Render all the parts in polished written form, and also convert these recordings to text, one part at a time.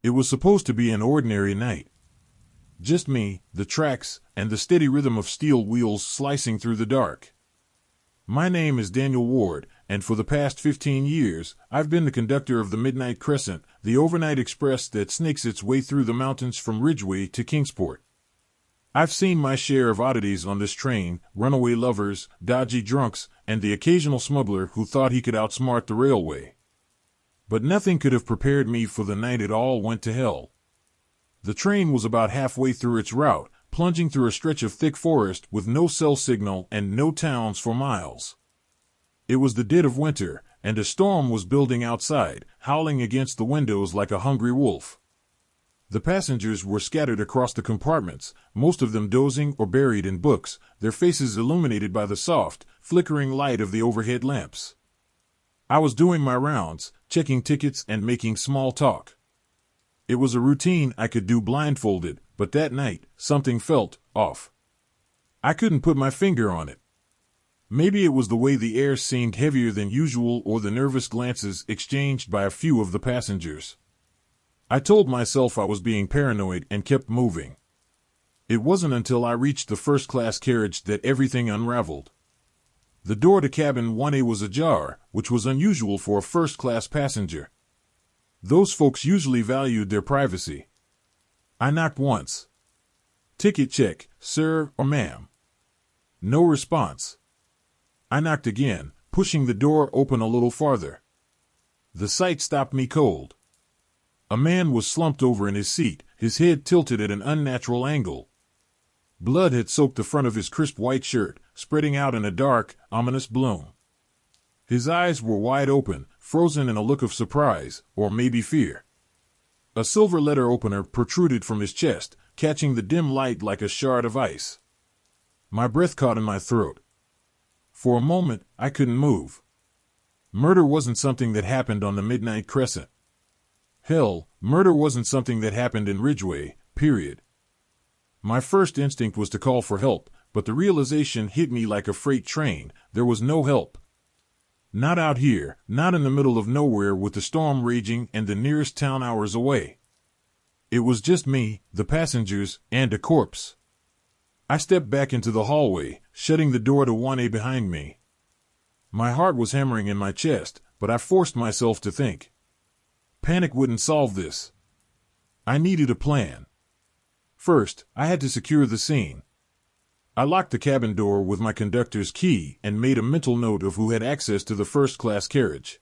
It was supposed to be an ordinary night. Just me, the tracks, and the steady rhythm of steel wheels slicing through the dark. My name is Daniel Ward, and for the past 15 years, I've been the conductor of the Midnight Crescent, the overnight express that snakes its way through the mountains from Ridgeway to Kingsport. I've seen my share of oddities on this train, runaway lovers, dodgy drunks, and the occasional smuggler who thought he could outsmart the railway. But nothing could have prepared me for the night it all went to hell. The train was about halfway through its route, plunging through a stretch of thick forest with no cell signal and no towns for miles. It was the dead of winter, and a storm was building outside, howling against the windows like a hungry wolf. The passengers were scattered across the compartments, most of them dozing or buried in books, their faces illuminated by the soft, flickering light of the overhead lamps. I was doing my rounds, checking tickets and making small talk. It was a routine I could do blindfolded, but that night, something felt off. I couldn't put my finger on it. Maybe it was the way the air seemed heavier than usual or the nervous glances exchanged by a few of the passengers. I told myself I was being paranoid and kept moving. It wasn't until I reached the first-class carriage that everything unraveled. The door to cabin 1A was ajar, which was unusual for a first-class passenger. Those folks usually valued their privacy. I knocked once. "Ticket check, sir or ma'am." No response. I knocked again, pushing the door open a little farther. The sight stopped me cold. A man was slumped over in his seat, his head tilted at an unnatural angle. Blood had soaked the front of his crisp white shirt, spreading out in a dark, ominous bloom. His eyes were wide open, frozen in a look of surprise, or maybe fear. A silver letter opener protruded from his chest, catching the dim light like a shard of ice. My breath caught in my throat. For a moment, I couldn't move. Murder wasn't something that happened on the Midnight Crescent. Hell, murder wasn't something that happened in Ridgeway, period. My first instinct was to call for help, but the realization hit me like a freight train. There was no help. Not out here, not in the middle of nowhere with the storm raging and the nearest town hours away. It was just me, the passengers, and a corpse. I stepped back into the hallway, shutting the door to 1A behind me. My heart was hammering in my chest, but I forced myself to think. Panic wouldn't solve this. I needed a plan. First, I had to secure the scene. I locked the cabin door with my conductor's key and made a mental note of who had access to the first-class carriage.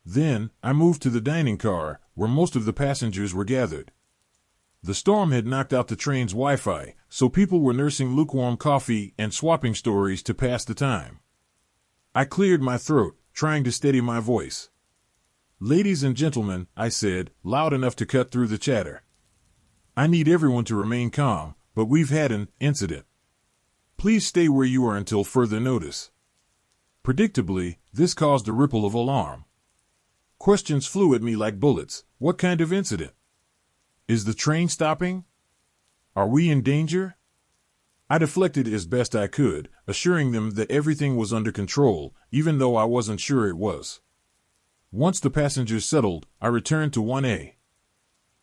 Then, I moved to the dining car, where most of the passengers were gathered. The storm had knocked out the train's Wi-Fi, so people were nursing lukewarm coffee and swapping stories to pass the time. I cleared my throat, trying to steady my voice. "Ladies and gentlemen," I said, loud enough to cut through the chatter. "I need everyone to remain calm, but we've had an incident. Please stay where you are until further notice." Predictably, this caused a ripple of alarm. Questions flew at me like bullets. What kind of incident? Is the train stopping? Are we in danger? I deflected as best I could, assuring them that everything was under control, even though I wasn't sure it was. Once the passengers settled, I returned to 1A.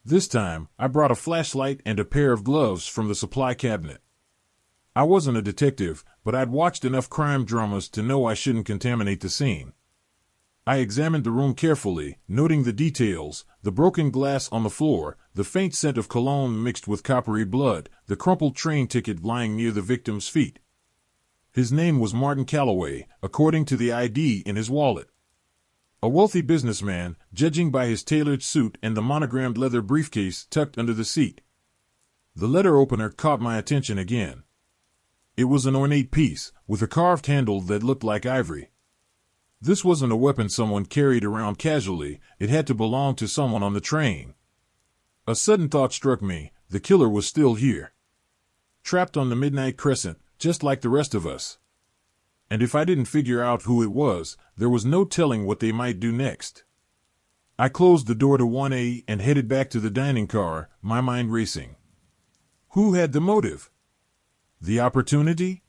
This time, I brought a flashlight and a pair of gloves from the supply cabinet. I wasn't a detective, but I'd watched enough crime dramas to know I shouldn't contaminate the scene. I examined the room carefully, noting the details, the broken glass on the floor, the faint scent of cologne mixed with coppery blood, the crumpled train ticket lying near the victim's feet. His name was Martin Calloway, according to the ID in his wallet. A wealthy businessman, judging by his tailored suit and the monogrammed leather briefcase tucked under the seat. The letter opener caught my attention again. It was an ornate piece, with a carved handle that looked like ivory. This wasn't a weapon someone carried around casually, it had to belong to someone on the train. A sudden thought struck me, the killer was still here. Trapped on the Midnight Crescent, just like the rest of us. And if I didn't figure out who it was, there was no telling what they might do next. I closed the door to 1A and headed back to the dining car, my mind racing. Who had the motive? The opportunity?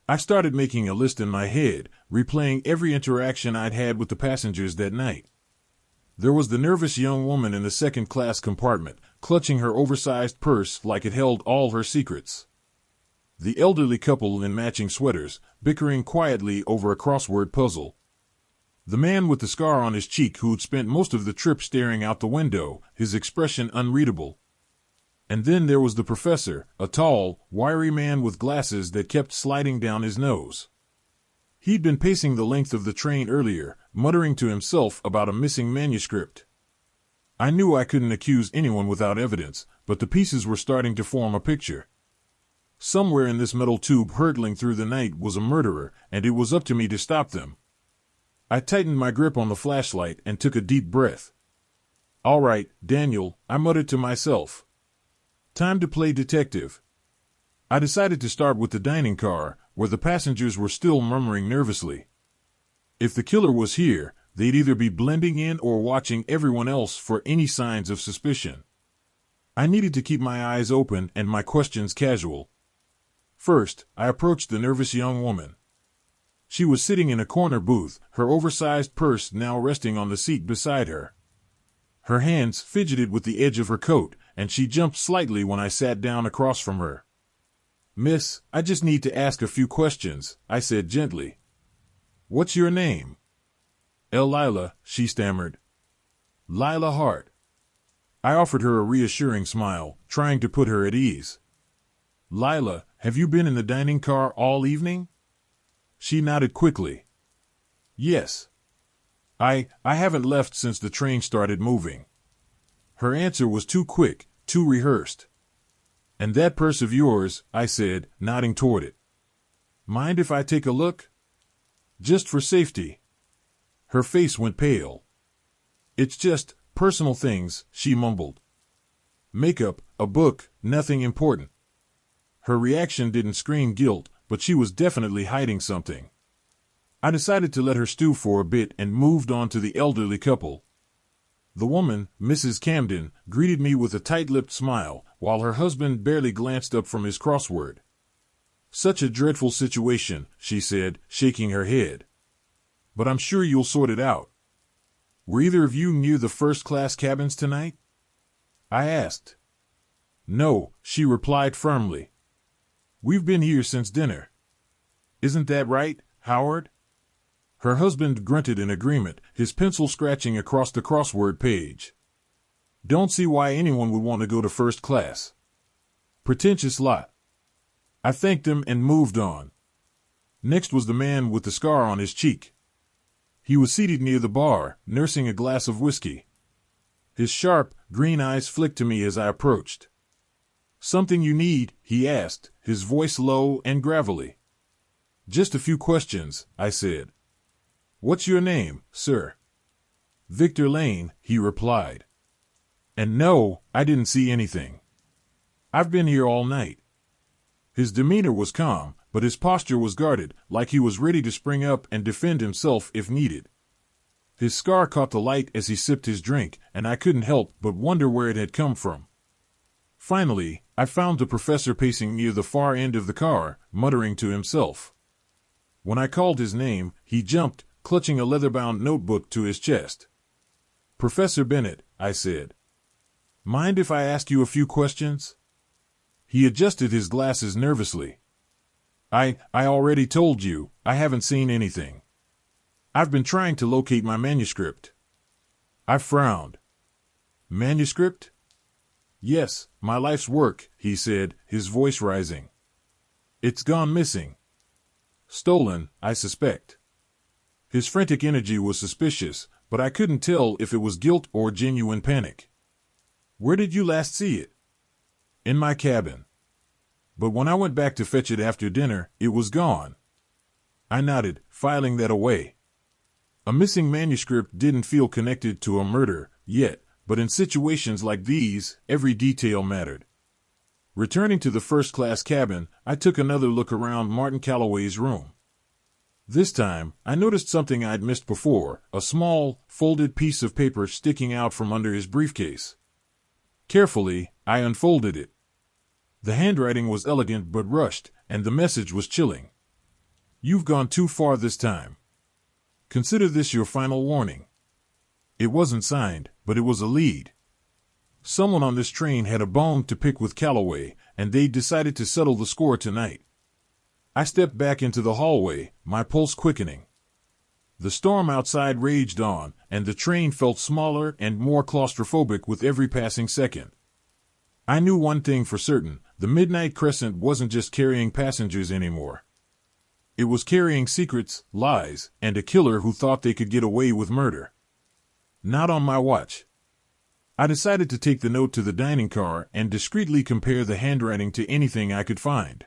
I started making a list in my head, replaying every interaction I'd had with the passengers that night. There was the nervous young woman in the second-class compartment, clutching her oversized purse like it held all her secrets. The elderly couple in matching sweaters, bickering quietly over a crossword puzzle. The man with the scar on his cheek who'd spent most of the trip staring out the window, his expression unreadable. And then there was the professor, a tall, wiry man with glasses that kept sliding down his nose. He'd been pacing the length of the train earlier, muttering to himself about a missing manuscript. I knew I couldn't accuse anyone without evidence, but the pieces were starting to form a picture. Somewhere in this metal tube hurtling through the night was a murderer, and it was up to me to stop them. I tightened my grip on the flashlight and took a deep breath. "All right, Daniel," I muttered to myself. "Time to play detective." I decided to start with the dining car, where the passengers were still murmuring nervously. If the killer was here, they'd either be blending in or watching everyone else for any signs of suspicion. I needed to keep my eyes open and my questions casual. First, I approached the nervous young woman. She was sitting in a corner booth, her oversized purse now resting on the seat beside her. Her hands fidgeted with the edge of her coat, and she jumped slightly when I sat down across from her. "Miss, I just need to ask a few questions," I said gently. "What's your name?" "Lila," she stammered. "Lila Hart." I offered her a reassuring smile, trying to put her at ease. "Lila, have you been in the dining car all evening?" She nodded quickly. "Yes. I haven't left since the train started moving." Her answer was too quick, too rehearsed. "And that purse of yours," I said, nodding toward it. "Mind if I take a look?" "Just for safety." Her face went pale. "It's just personal things," she mumbled. "Makeup, a book, nothing important." Her reaction didn't scream guilt, but she was definitely hiding something. I decided to let her stew for a bit and moved on to the elderly couple. The woman, Mrs. Camden, greeted me with a tight-lipped smile, while her husband barely glanced up from his crossword. "Such a dreadful situation," she said, shaking her head. "But I'm sure you'll sort it out." "Were either of you near the first-class cabins tonight?" I asked. "No," she replied firmly. "We've been here since dinner. Isn't that right, Howard?" Her husband grunted in agreement, his pencil scratching across the crossword page. "Don't see why anyone would want to go to first class. Pretentious lot." I thanked him and moved on. Next was the man with the scar on his cheek. He was seated near the bar, nursing a glass of whiskey. His sharp, green eyes flicked to me as I approached. "Something you need?" he asked, his voice low and gravelly. "Just a few questions," I said. "What's your name, sir?" "Victor Lane," he replied. "And no, I didn't see anything. I've been here all night." His demeanor was calm, but his posture was guarded, like he was ready to spring up and defend himself if needed. His scar caught the light as he sipped his drink, and I couldn't help but wonder where it had come from. Finally, I found the professor pacing near the far end of the car, muttering to himself. When I called his name, he jumped, clutching a leather-bound notebook to his chest. "Professor Bennett," I said. "Mind if I ask you a few questions?" He adjusted his glasses nervously. I already told you, I haven't seen anything. I've been trying to locate my manuscript." I frowned. "Manuscript?" "Yes, my life's work," he said, his voice rising. "It's gone missing. Stolen, I suspect." His frantic energy was suspicious, but I couldn't tell if it was guilt or genuine panic. "Where did you last see it?" "In my cabin. But when I went back to fetch it after dinner, it was gone." I nodded, filing that away. A missing manuscript didn't feel connected to a murder, yet, but in situations like these, every detail mattered. Returning to the first-class cabin, I took another look around Martin Calloway's room. This time, I noticed something I'd missed before, a small, folded piece of paper sticking out from under his briefcase. Carefully, I unfolded it. The handwriting was elegant but rushed, and the message was chilling. "You've gone too far this time. Consider this your final warning. It wasn't signed, but it was a lead. Someone on this train had a bone to pick with Calloway, and they decided to settle the score tonight. I stepped back into the hallway, my pulse quickening. The storm outside raged on, and the train felt smaller and more claustrophobic with every passing second. I knew one thing for certain: the Midnight Crescent wasn't just carrying passengers anymore. It was carrying secrets, lies, and a killer who thought they could get away with murder. Not on my watch. I decided to take the note to the dining car and discreetly compare the handwriting to anything I could find.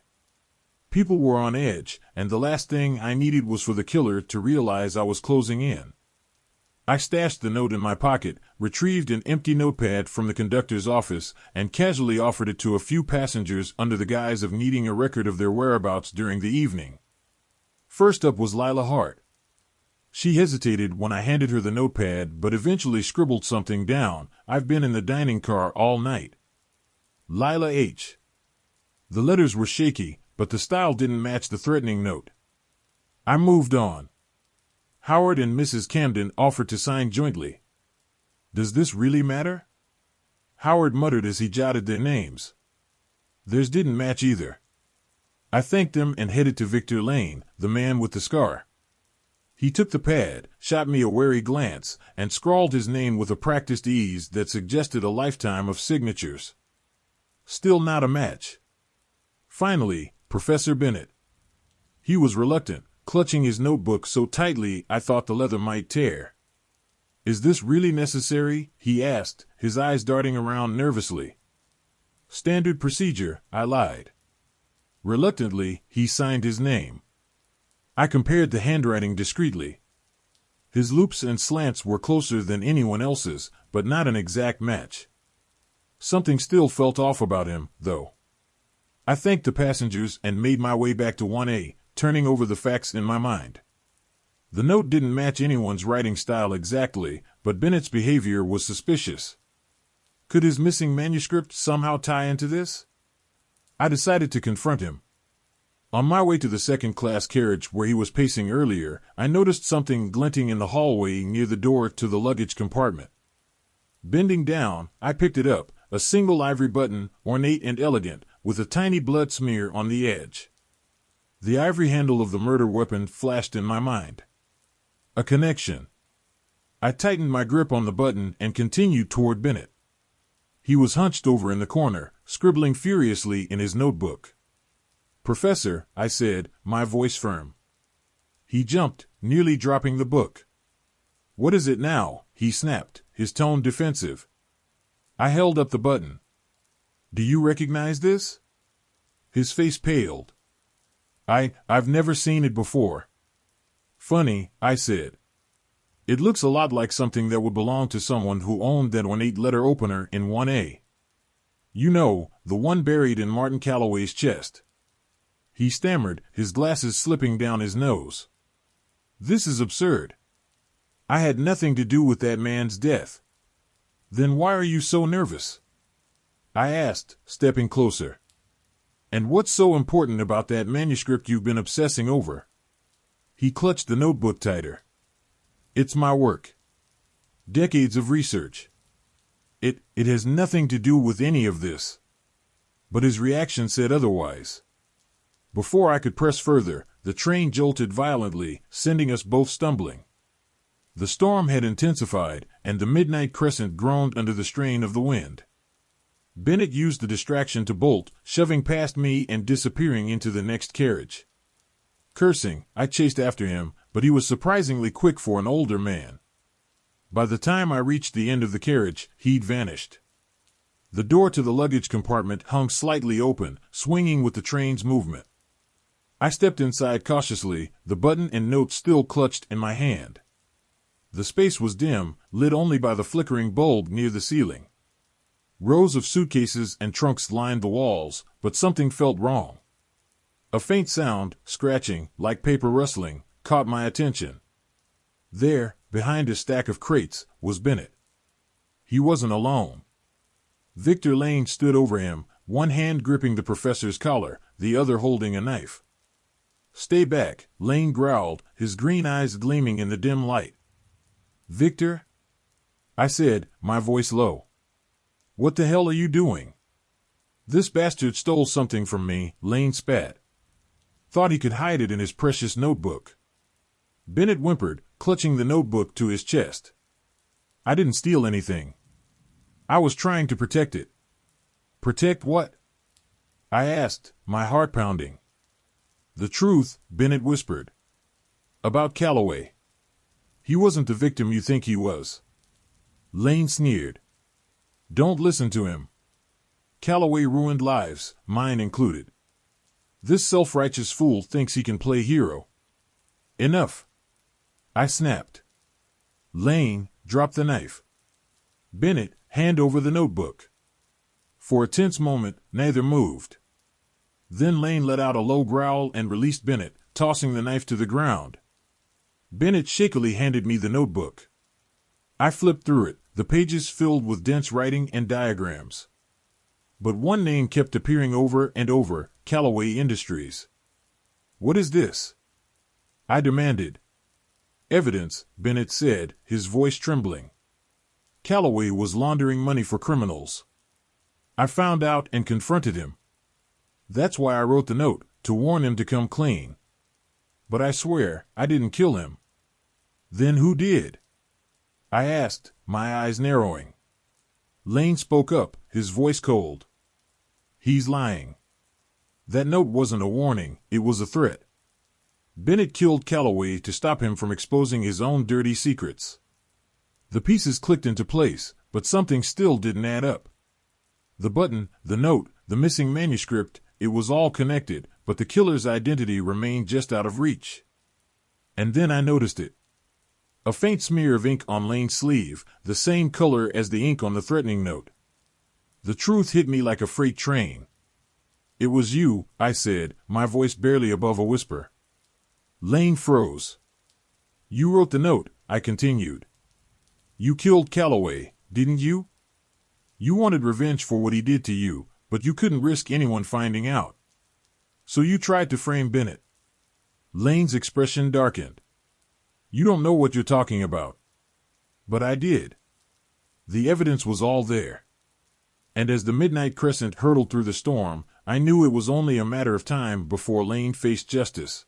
People were on edge, and the last thing I needed was for the killer to realize I was closing in. I stashed the note in my pocket, retrieved an empty notepad from the conductor's office, and casually offered it to a few passengers under the guise of needing a record of their whereabouts during the evening. First up was Lila Hart. She hesitated when I handed her the notepad, but eventually scribbled something down. "I've been in the dining car all night. Lila H." The letters were shaky, but the style didn't match the threatening note. I moved on. Howard and Mrs. Camden offered to sign jointly. "Does this really matter?" Howard muttered as he jotted their names. Theirs didn't match either. I thanked them and headed to Victor Lane, the man with the scar. He took the pad, shot me a wary glance, and scrawled his name with a practiced ease that suggested a lifetime of signatures. Still not a match. Finally, Professor Bennett. He was reluctant, clutching his notebook so tightly I thought the leather might tear. "Is this really necessary?" he asked, his eyes darting around nervously. "Standard procedure," I lied. Reluctantly, he signed his name. I compared the handwriting discreetly. His loops and slants were closer than anyone else's, but not an exact match. Something still felt off about him, though. I thanked the passengers and made my way back to 1A, turning over the facts in my mind. The note didn't match anyone's writing style exactly, but Bennett's behavior was suspicious. Could his missing manuscript somehow tie into this? I decided to confront him. On my way to the second-class carriage where he was pacing earlier, I noticed something glinting in the hallway near the door to the luggage compartment. Bending down, I picked it up, a single ivory button, ornate and elegant, with a tiny blood smear on the edge. The ivory handle of the murder weapon flashed in my mind. A connection. I tightened my grip on the button and continued toward Bennett. He was hunched over in the corner, scribbling furiously in his notebook. "Professor," I said, my voice firm. He jumped, nearly dropping the book. "What is it now?" he snapped, his tone defensive. I held up the button. "Do you recognize this?" His face paled. I've never seen it before." "Funny," I said. "It looks a lot like something that would belong to someone who owned that ornate letter opener in 1A. You know, the one buried in Martin Calloway's chest." He stammered, his glasses slipping down his nose. "This is absurd. I had nothing to do with that man's death." "Then why are you so nervous?" I asked, stepping closer. "And what's so important about that manuscript you've been obsessing over?" He clutched the notebook tighter. "It's my work. Decades of research. It has nothing to do with any of this." But his reaction said otherwise. Before I could press further, the train jolted violently, sending us both stumbling. The storm had intensified, and the Midnight Crescent groaned under the strain of the wind. Bennett used the distraction to bolt, shoving past me and disappearing into the next carriage. Cursing, I chased after him, but he was surprisingly quick for an older man. By the time I reached the end of the carriage, he'd vanished. The door to the luggage compartment hung slightly open, swinging with the train's movement. I stepped inside cautiously, the button and note still clutched in my hand. The space was dim, lit only by the flickering bulb near the ceiling. Rows of suitcases and trunks lined the walls, but something felt wrong. A faint sound, scratching, like paper rustling, caught my attention. There, behind a stack of crates, was Bennett. He wasn't alone. Victor Lane stood over him, one hand gripping the professor's collar, the other holding a knife. "Stay back," Lane growled, his green eyes gleaming in the dim light. "Victor?" I said, my voice low. What the hell are you doing? This bastard stole something from me, Lane spat. Thought he could hide it in his precious notebook. Bennett whimpered, clutching the notebook to his chest. I didn't steal anything. I was trying to protect it. Protect what? I asked, my heart pounding. The truth, Bennett whispered. About Calloway. He wasn't the victim you think he was. Lane sneered. Don't listen to him. Calloway ruined lives, mine included. This self-righteous fool thinks he can play hero. Enough. I snapped. Lane, drop the knife. Bennett, hand over the notebook. For a tense moment, neither moved. Then Lane let out a low growl and released Bennett, tossing the knife to the ground. Bennett shakily handed me the notebook. I flipped through it, the pages filled with dense writing and diagrams. But one name kept appearing over and over, Calloway Industries. What is this? I demanded. Evidence, Bennett said, his voice trembling. Calloway was laundering money for criminals. I found out and confronted him. That's why I wrote the note, to warn him to come clean. But I swear, I didn't kill him. Then who did? I asked, my eyes narrowing. Lane spoke up, his voice cold. He's lying. That note wasn't a warning, it was a threat. Bennett killed Calloway to stop him from exposing his own dirty secrets. The pieces clicked into place, but something still didn't add up. The button, the note, the missing manuscript, it was all connected, but the killer's identity remained just out of reach. And then I noticed it. A faint smear of ink on Lane's sleeve, the same color as the ink on the threatening note. The truth hit me like a freight train. It was you, I said, my voice barely above a whisper. Lane froze. You wrote the note, I continued. You killed Calloway, didn't you? You wanted revenge for what he did to you, but you couldn't risk anyone finding out. So you tried to frame Bennett. Lane's expression darkened. You don't know what you're talking about. But I did. The evidence was all there. And as the midnight crescent hurtled through the storm, I knew it was only a matter of time before Lane faced justice.